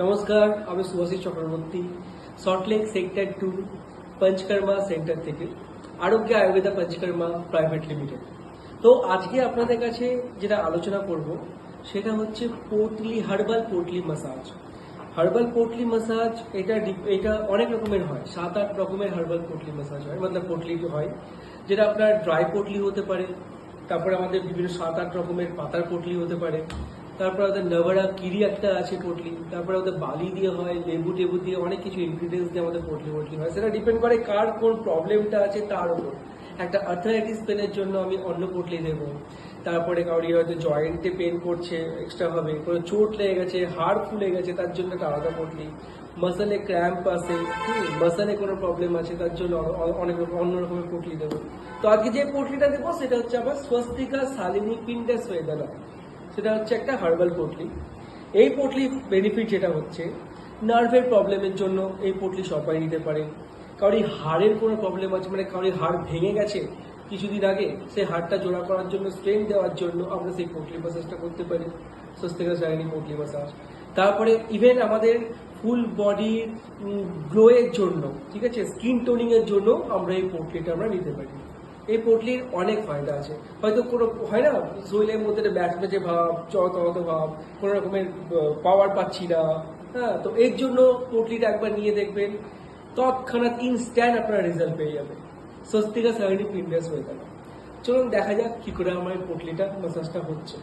নমস্কার, আমি Subhashis Chakraborty, Salt Lake sector 2 Panchakarma centre থেকে আরোগ্য আয়ুর্বেদা পঞ্চকর্মা প্রাইভেট লিমিটেড। তো আজকে আপনাদের কাছে যেটা আলোচনা করব সেটা হচ্ছে potli herbal potli massage. Herbal potli massage এটা অনেক রকমের হয়, 7-8 রকমের হার্বাল পোটলি মাসাজ হয়, মতলব পোটলি হয়, যেটা আপনার ড্রাই পোটলি হতে পারে, তারপরে আমাদের বিভিন্ন 7-8 রকমের পাতার পোটলি হতে পারে, তারপর ওদের নবড়া কিরি একটা আছে পোটলি, তারপরে ওদের বালি দিয়ে হয়, লেবু টেবু দিয়ে অনেক কিছু ইনগ্রিডিয়েন্টস দিয়ে আমাদের পোটলি হয়। সেটা ডিপেন্ড করে কার কোন প্রবলেমটা আছে তার উপর। একটা আর্থ্রাইটিস পেনের জন্য আমি অন্য পোটলি দেবো, তারপরে কাউরি হয়তো জয়েন্টে পেন করছে এক্সট্রা ভাবে, কোনো চোট লেগে গেছে, হাড় ফুলে গেছে, তার জন্য একটা আলাদা পোটলি, মাসেলে ক্র্যাম্প আছে, মাসেলে কোনো প্রবলেম আছে, তার জন্য অনেক অন্য রকমের পোটলি দেবো। তো আজকে যে পোটলিটা দেবো সেটা হচ্ছে আবার স্বস্তিকা শালিনী পিন্ডাস বেদানা। সেটা হচ্ছে একটা হার্বাল পোটলি। এই পোটলি বেনিফিট যেটা হচ্ছে, নার্ভের প্রবলেমের জন্য এই পোটলি সবাই নিতে পারে। কারোর হাড়ের কোনো প্রবলেম আছে, মানে কারোর হাড় ভেঙে গেছে কিছুদিন আগে, সেই হাড়টা জোড়া করার জন্য, স্ট্রেন দেওয়ার জন্য আমরা সেই পোটলি মাসাজটা করতে পারি, স্বস্তিকা শালিনী পোটলি মাসাজ। তারপরে ইভেন আমাদের ফুল বডির গ্লোয়ের জন্য, ঠিক আছে, স্কিন টোনিং এর জন্য আমরা এই পোটলিটা আমরা নিতে পারি। এই পোটলির অনেক ফায়দা আছে। হয়তো কোনো হয় না, শরীরের মধ্যে ব্যাচে ভাব, চড়াত ভাব, কোনো রকমের পাওয়ার পাচ্ছি না, হ্যাঁ, তো এর জন্য পোটলিটা একবার নিয়ে দেখবেন, তৎক্ষণাৎ ইনস্ট্যান্ট আপনারা রেজাল্ট পেয়ে যাবেন। স্বস্তিকা শালিনী পিন্ডাস হয়ে গেল। চলুন দেখা যাক কি করে আমার এই পোটলিটা মাসাজটা হচ্ছে।